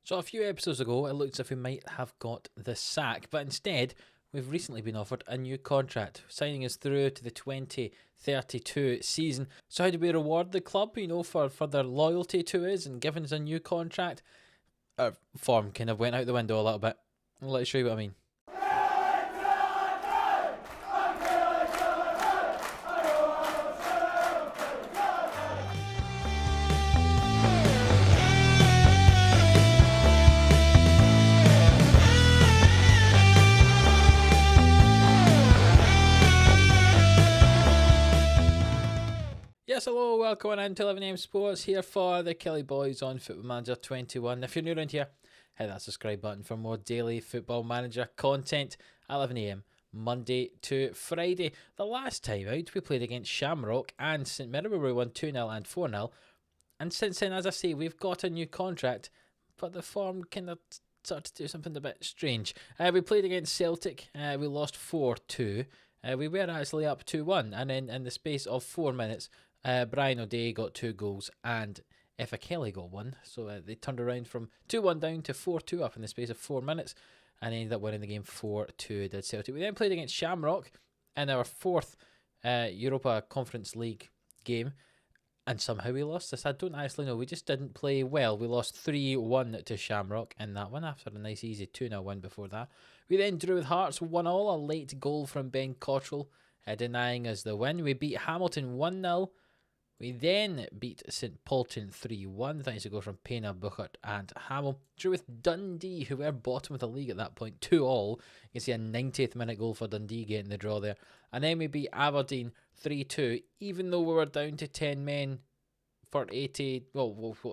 So a few episodes ago, it looked as if we might have got the sack, but instead, we've recently been offered a new contract, signing us through to the 2032 season. So how do we reward the club, for their loyalty to us and giving us a new contract? Our form kind of went out the window a little bit. Let's show you what I mean. Yes, hello, welcome on into 11am Sports here for the Killie boys on Football Manager 21. If you're new around here, hit that subscribe button for more daily Football Manager content at 11am, Monday to Friday. The last time out, we played against Shamrock and St Mirren, where we won 2-0 and 4-0. And since then, as I say, we've got a new contract, but the form kind of started to do something a bit strange. We played against Celtic, we lost 4-2. We were actually up 2-1, and then in the space of 4 minutes, Brian O'Day got 2 goals and Killie got 1. So they turned around from 2-1 down to 4-2 up in the space of 4 minutes and ended up winning the game 4-2, did Celtic. We then played against Shamrock in our 4th Europa Conference League game, and somehow we lost this. I don't actually know. We just didn't play well. We lost 3-1 to Shamrock in that one after a nice easy 2-0 win before that. We then drew with Hearts 1-1, a late goal from Ben Cottrell denying us the win. We beat Hamilton 1-0. We then beat St Polton 3-1, thanks to go from Payne, Buchert and Hamill. Drew with Dundee, who were bottom of the league at that point, 2-2. You can see a 90th minute goal for Dundee getting the draw there. And then we beat Aberdeen 3-2, even though we were down to 10 men for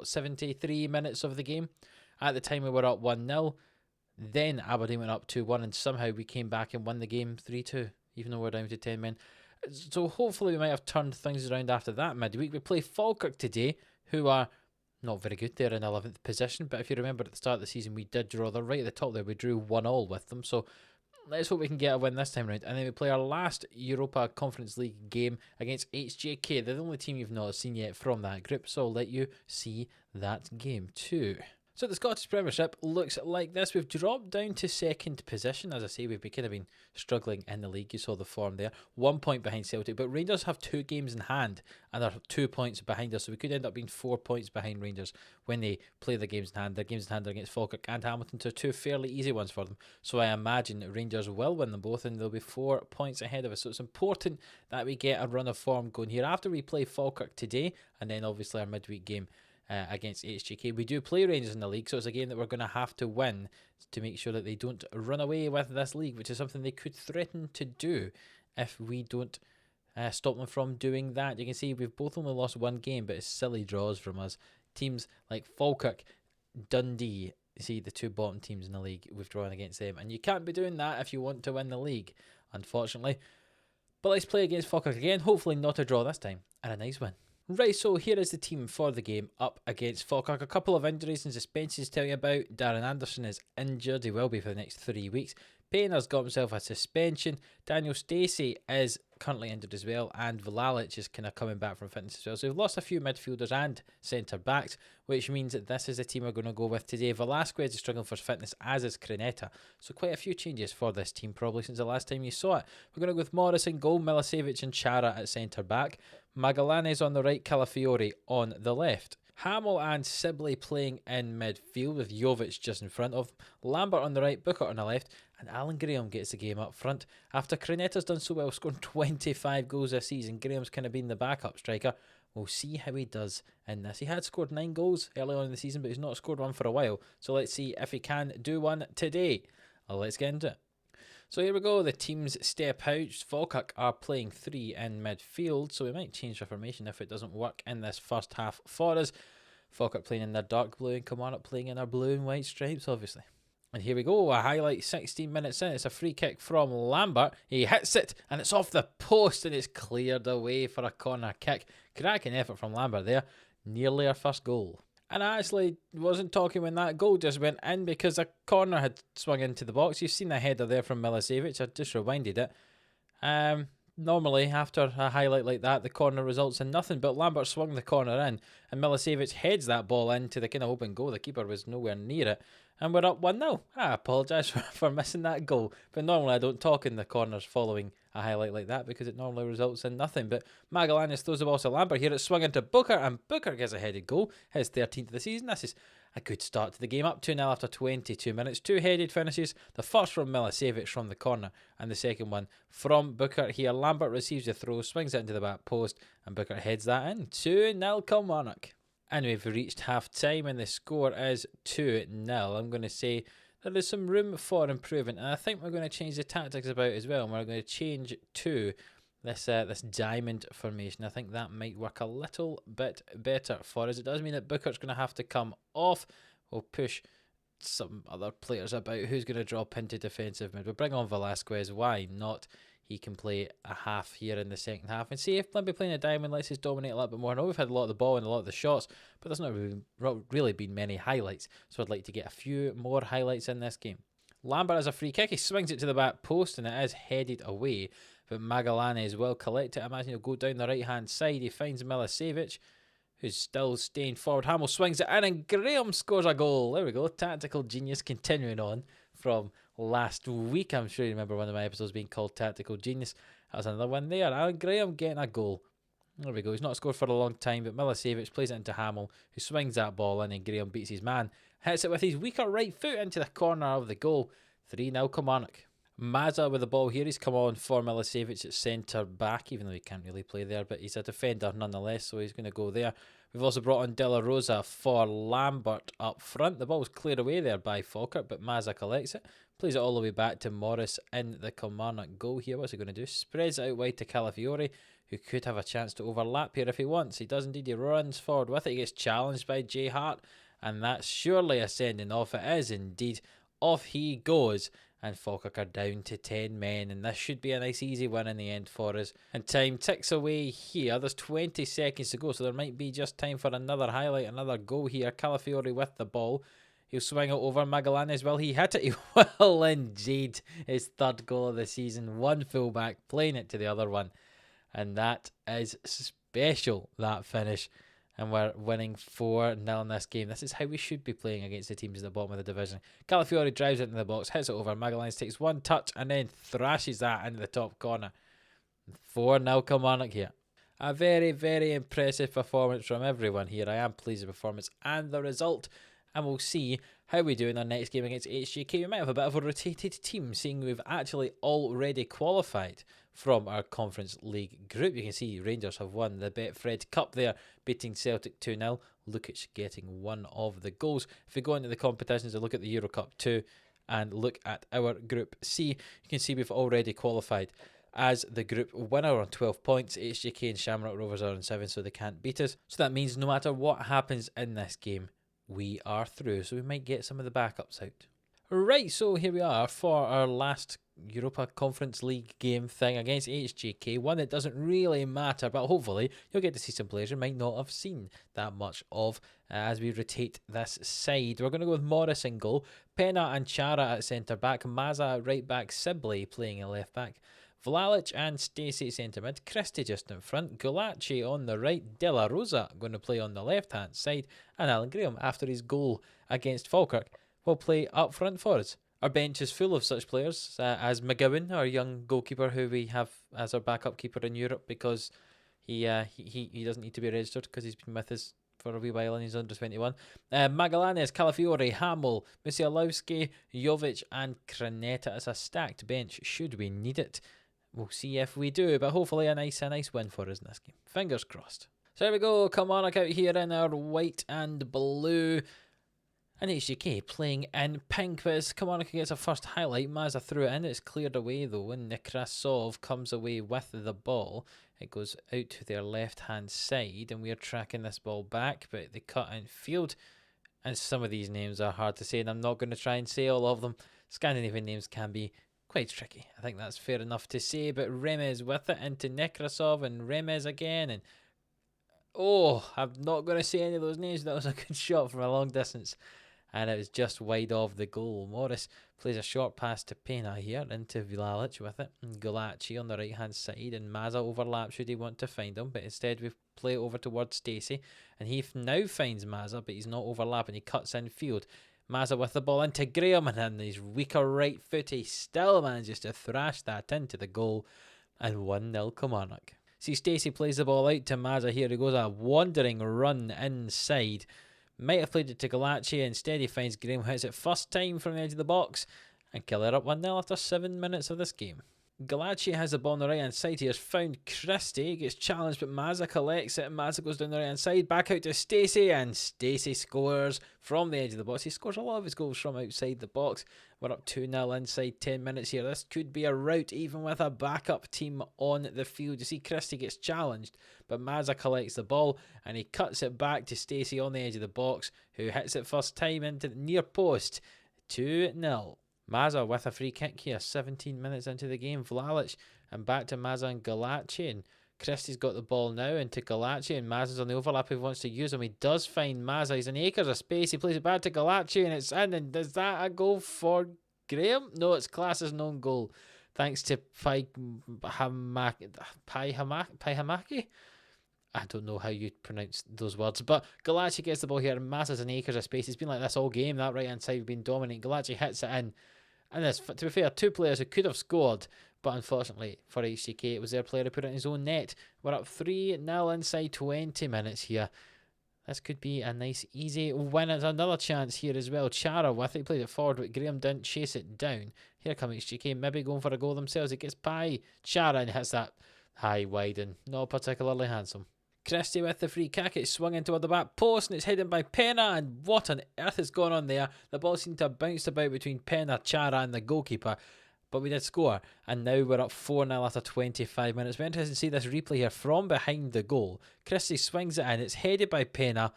73 minutes of the game. At the time we were up 1-0. Then Aberdeen went up 2-1, and somehow we came back and won the game 3-2, even though we're down to 10 men. So hopefully we might have turned things around after that midweek. We play Falkirk today, who are not very good. They're in 11th position, but if you remember at the start of the season, we did draw. They're right at the top there. We drew 1-1 with them, so let's hope we can get a win this time around. And then we play our last Europa Conference League game against HJK. They're the only team you've not seen yet from that group, so I'll let you see that game too. So the Scottish Premiership looks like this. We've dropped down to 2nd position. As I say, we've kind of been struggling in the league. You saw the form there. 1 point behind Celtic, but Rangers have 2 games in hand and are 2 points behind us. So we could end up being 4 points behind Rangers when they play the games in hand. Their games in hand are against Falkirk and Hamilton, so 2 fairly easy ones for them. So I imagine Rangers will win them both and they'll be 4 points ahead of us. So it's important that we get a run of form going here after we play Falkirk today, and then obviously our midweek game against HJK. We do play Rangers in the league, so it's a game that we're going to have to win to make sure that they don't run away with this league, which is something they could threaten to do if we don't stop them from doing that. You can see we've both only lost 1 game, but it's silly draws from us. Teams like Falkirk, Dundee, you see the 2 bottom teams in the league, we've drawn against them, and you can't be doing that if you want to win the league, unfortunately. But let's play against Falkirk again, hopefully not a draw this time, and a nice win. Right, so here is the team for the game up against Falkirk. A couple of injuries and suspensions to tell you about. Darren Anderson is injured. He will be for the next 3 weeks. Payne has got himself a suspension. Daniel Stacey is currently injured as well. And Vlalic is kind of coming back from fitness as well. So we've lost a few midfielders and centre-backs, which means that this is the team we're going to go with today. Velasquez is struggling for fitness, as is Crenetta. So quite a few changes for this team probably since the last time you saw it. We're going to go with Morris in goal, Milicevic and Chara at centre-back. Magallanes on the right, Calafiori on the left. Hamill and Sibley playing in midfield with Jovic just in front of Lambert on the right, Booker on the left, and Alan Graham gets the game up front. After Crenetta's done so well, scoring 25 goals this season, Graham's kind of been the backup striker. We'll see how he does in this. He had scored 9 goals early on in the season, but he's not scored one for a while. So let's see if he can do one today. Let's get into it. So here we go, the teams step out. Falkirk are playing 3 in midfield, so we might change the formation if it doesn't work in this first half for us. Falkirk playing in their dark blue and Kilmarnock playing in their blue and white stripes, obviously. And here we go, a highlight 16 minutes in. It's a free kick from Lambert. He hits it, and it's off the post, and it's cleared away for a corner kick. Cracking effort from Lambert there. Nearly our first goal. And I actually wasn't talking when that goal just went in because a corner had swung into the box. You've seen the header there from Milicevic. I just rewinded it. Normally, after a highlight like that, the corner results in nothing, but Lambert swung the corner in, and Milicevic heads that ball into the kind of open goal. The keeper was nowhere near it, and we're up 1-0. I apologise for missing that goal, but normally I don't talk in the corners following a highlight like that because it normally results in nothing. But Magallanes throws the ball to Lambert here. It's swung into Booker, and Booker gets a headed goal, his 13th of the season. This is a good start to the game, up 2-0 after 22 minutes. Two headed finishes, the first from Milicevic from the corner, and the second one from Booker here. Lambert receives the throw, swings it into the back post, and Booker heads that in. 2-0 Kilmarnock. And we've reached half time, and the score is 2-0. I'm going to say there is some room for improvement, and I think we're going to change the tactics about as well. And we're going to change to this diamond formation. I think that might work a little bit better for us. It does mean that Booker's going to have to come off. We'll push some other players about. Who's going to drop into defensive mid? We'll bring on Velasquez. Why not? He can play a half here in the second half. And see if maybe playing a diamond lets us dominate a little bit more. I know we've had a lot of the ball and a lot of the shots, but there's not really been many highlights. So I'd like to get a few more highlights in this game. Lambert has a free kick. He swings it to the back post and it is headed away. But Magallanes will collect it. I imagine he'll go down the right-hand side. He finds Milicevic, who's still staying forward. Hamill swings it in and Graham scores a goal. There we go. Tactical genius continuing on from last week. I'm sure you remember one of my episodes being called Tactical Genius. That was another one there. Alan Graham getting a goal. There we go. He's not scored for a long time, but Milicevic plays it into Hamill, who swings that ball in, and Graham beats his man. Hits it with his weaker right foot into the corner of the goal. 3-0 Kilmarnock. Mazza with the ball here. He's come on for Milicevic at centre back, even though he can't really play there, but he's a defender nonetheless, so he's going to go there. We've also brought on De La Rosa for Lambert up front. The ball's cleared away there by Falkirk, but Mazza collects it. Plays it all the way back to Morris in the Kilmarnock goal here. What's he going to do? Spreads it out wide to Calafiore, who could have a chance to overlap here if he wants. He does indeed. He runs forward with it. He gets challenged by Jay Hart, and that's surely a sending off. It is indeed. Off he goes. And Falkirk are down to 10 men, and this should be a nice easy win in the end for us. And time ticks away here. There's 20 seconds to go, so there might be just time for another highlight, another goal here. Calafiore with the ball. He'll swing it over Magallanes. Will he hit it? He will indeed. His third goal of the season. One fullback playing it to the other one. And that is special, that finish. And we're winning 4-0 in this game. This is how we should be playing against the teams at the bottom of the division. Calafiore drives it into the box, hits it over. Magallanes takes one touch and then thrashes that into the top corner. 4-0 Kilmarnock here. A very, very impressive performance from everyone here. I am pleased with the performance and the result. And we'll see how we do in our next game against HJK. We might have a bit of a rotated team, seeing we've actually already qualified from our Conference League group. You can see Rangers have won the Betfred Cup there, beating Celtic 2-0. Lukic getting one of the goals. If we go into the competitions and look at the Euro Cup 2 and look at our Group C, you can see we've already qualified as the group winner on 12 points. HJK and Shamrock Rovers are on 7, so they can't beat us. So that means no matter what happens in this game, we are through. So we might get some of the backups out. Right, so here we are for our last Europa Conference League game thing against HJK. One that doesn't really matter, but hopefully you'll get to see some players you might not have seen that much of as we rotate this side. We're going to go with Morris in goal, Pena and Chara at centre back, Mazza at right back, Sibley playing at left back, Vlalic and Stacey centre mid, Christie just in front, Gulacci on the right, De La Rosa going to play on the left hand side, and Alan Graham, after his goal against Falkirk, will play up front for us. Our bench is full of such players as McGowan, our young goalkeeper who we have as our backup keeper in Europe because he doesn't need to be registered because he's been with us for a wee while and he's under 21. Magallanes, Calafiore, Hamill, Musialowski, Jovic and Cranetta. As a stacked bench should we need it. We'll see if we do, but hopefully a nice win for us in this game. Fingers crossed. So here we go, Kilmarnock out here in our white and blue. And HJK playing in pink, but as Kilmarnock gets a first highlight, Mazza threw it in. It's cleared away though, and Nekrasov comes away with the ball. It goes out to their left-hand side, and we're tracking this ball back, but they cut in field. And some of these names are hard to say, and I'm not going to try and say all of them. Scandinavian names can be quite tricky. I think that's fair enough to say, but Remez with it into Nekrasov, and Remez again, and oh, I'm not going to say any of those names. That was a good shot from a long distance. and it was just wide of the goal. Morris plays a short pass to Pena here into Vlalic with it, and Galachi on the right hand side, and Mazza overlaps should he want to find him, but instead we play it over towards Stacey, and he now finds Mazza, but he's not overlapping. He cuts in field. Mazza with the ball into Graham, and in his weaker right foot he still manages to thrash that into the goal, and 1-0 Kilmarnock. See, Stacey plays the ball out to Mazza here. He goes a wandering run inside. Might have played it to Galachi. Instead, he finds Graham, hits it first time from the edge of the box, and Killie up 1-0 after 7 minutes of this game. Galachi has the ball on the right hand side. He has found Christie. He gets challenged, but Mazza collects it, and Mazza goes down the right hand side. Back out to Stacey, and Stacey scores from the edge of the box. He scores a lot of his goals from outside the box. We're up 2-0 inside 10 minutes here. This could be a rout, even with a backup team on the field. You see, Christie gets challenged, but Mazza collects the ball, and he cuts it back to Stacey on the edge of the box, who hits it first time into the near post. 2-0. Mazza with a free kick here, 17 minutes into the game. Vlalic, and back to Mazza and Galachi, and Christie's got the ball now into Galachi, and Mazza's on the overlap if he wants to use him. He does find Mazza. He's in acres of space. He plays it back to Galachi, and it's in. And is that a goal for Graham? No, it's class as known goal, thanks to Pai Hamaki. I don't know how you pronounce those words, but Galachi gets the ball here, and Mazza's in acres of space. He's been like this all game. That right hand side has been dominating. Galachi hits it in. And this, to be fair, two players who could have scored, but unfortunately for HGK, it was their player who put it in his own net. We're up 3-0 inside 20 minutes here. This could be a nice, easy win. There's another chance here as well. Chara with it, he played it forward, but Graham didn't chase it down. Here comes HGK, maybe going for a goal themselves. It gets by Chara and hits that high wide and not particularly handsome. Christie with the free kick. It's swung into the back post, and it's hidden by Pena, and what on earth has gone on there? The ball seemed to have bounced about between Pena, Chara and the goalkeeper, but we did score, and now we're up 4-0 after 25 minutes. We're interested to see this replay here from behind the goal. Christie swings it in. It's headed by Pena.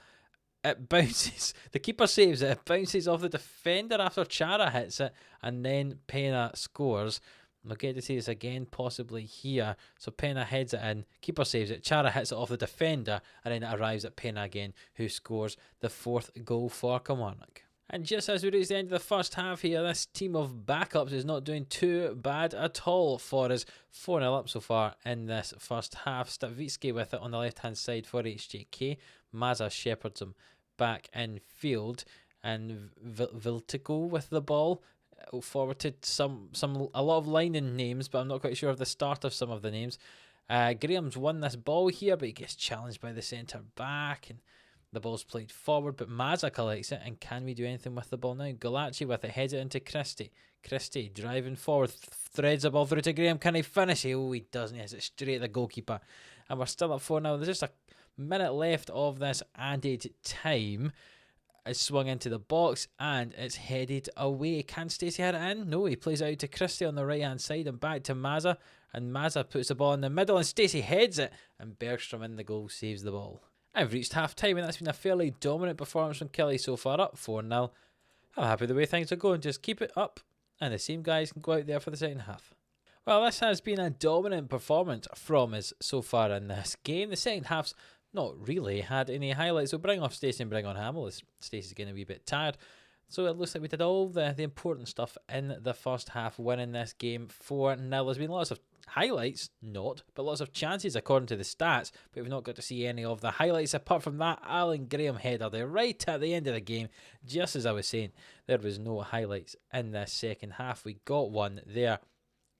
It bounces. The keeper saves it. It bounces off the defender after Chara hits it, and then Pena scores. We'll get to see this again possibly here. So Pena heads it in, keeper saves it, Chara hits it off the defender, and then it arrives at Pena again, who scores the 4th goal for Kilmarnock. And just as we reach the end of the first half here, this team of backups is not doing too bad at all for us. 4-0 up so far in this first half. Stavitsky with it on the left hand side for HJK. Mazza shepherds him back in field, and Viltico with the ball. Forwarded a lot of lining names, but I'm not quite sure of the start of some of the names. Graham's won this ball here, but he gets challenged by the centre back, and the ball's played forward, but Mazza collects it, and can we do anything with the ball now? Galachi with it, heads it into Christie. Christie driving forward, threads the ball through to Graham. Can he finish it? Oh, he doesn't. He hits it straight at the goalkeeper, and we're still at 4 now. There's just a minute left of this added time. It's swung into the box, and it's headed away. Can Stacey hit it in? No, he plays it out to Christie on the right hand side and back to Mazza, and Mazza puts the ball in the middle, and Stacey heads it, and Bergstrom in the goal saves the ball. I've reached half time, and that's been a fairly dominant performance from Killie so far, up 4-0. I'm happy the way things are going. Just keep it up, and the same guys can go out there for the second half. Well, this has been a dominant performance from us so far in this game. The second half's not really had any highlights, so bring off Stacey and bring on Hamill, as Stacey's getting a wee bit tired. So it looks like we did all the important stuff in the first half, winning this game 4-0. There's been lots of highlights, but lots of chances according to the stats, but we've not got to see any of the highlights apart from that Alan Graham header there right at the end of the game. Just as I was saying, there was no highlights in the second half. We got one there.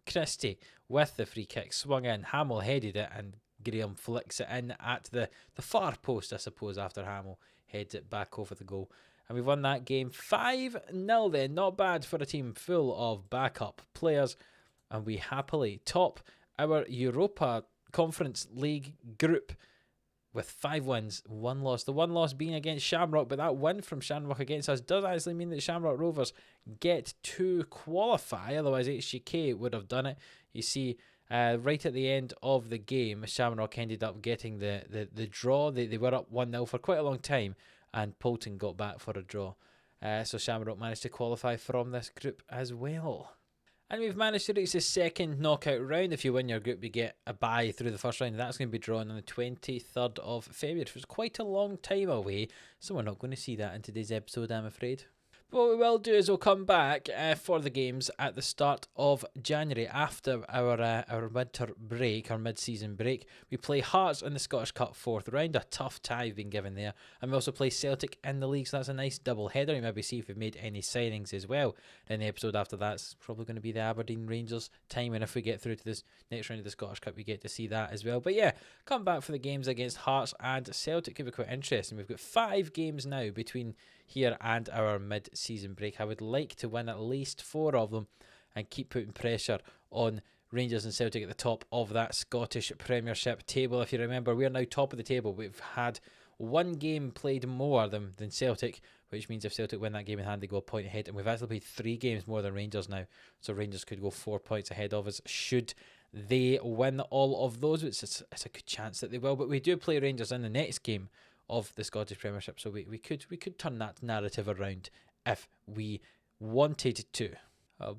Christie with the free kick swung in, Hamill headed it, and Graham flicks it in at the far post, I suppose, after Hamill heads it back over the goal. And we've won that game 5-0 then. Not bad for a team full of backup players. And we happily top our Europa Conference League group with 5 wins, 1 loss. The 1 loss being against Shamrock, but that win from Shamrock against us does actually mean that Shamrock Rovers get to qualify. Otherwise, HGK would have done it. You see, right at the end of the game, Shamrock ended up getting the draw. They were up 1-0 for quite a long time, and Poulton got back for a draw. So Shamrock managed to qualify from this group as well. And we've managed to reach the second knockout round. If you win your group, you get a bye through the first round. That's going to be drawn on the 23rd of February, which was quite a long time away. So we're not going to see that in today's episode, I'm afraid. What we will do is we'll come back for the games at the start of January after our winter break, our mid-season break. We play Hearts in the Scottish Cup 4th round, a tough tie we've been given there, and we also play Celtic in the league, so that's a nice double header. You maybe see if we've made any signings as well. Then the episode after that's probably going to be the Aberdeen Rangers time, and if we get through to this next round of the Scottish Cup, we get to see that as well. But yeah, come back for the games against Hearts and Celtic. Could be quite interesting. We've got 5 games now between here and our mid-season break. I would like to win at least 4 of them and keep putting pressure on Rangers and Celtic at the top of that Scottish Premiership table. If you remember, we are now top of the table. We've had 1 game played more than Celtic, which means if Celtic win that game in hand, they go a point ahead, and we've actually played 3 games more than Rangers now, so Rangers could go 4 points ahead of us should they win all of those. It's a good chance that they will, but we do play Rangers in the next game of the Scottish Premiership, so we could turn that narrative around if we wanted to.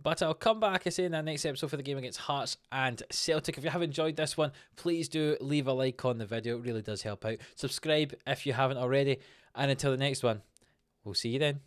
But I'll come back, I say, in that next episode for the game against Hearts and Celtic. If you have enjoyed this one, please do leave a like on the video. It really does help out. Subscribe if you haven't already. And until the next one, we'll see you then.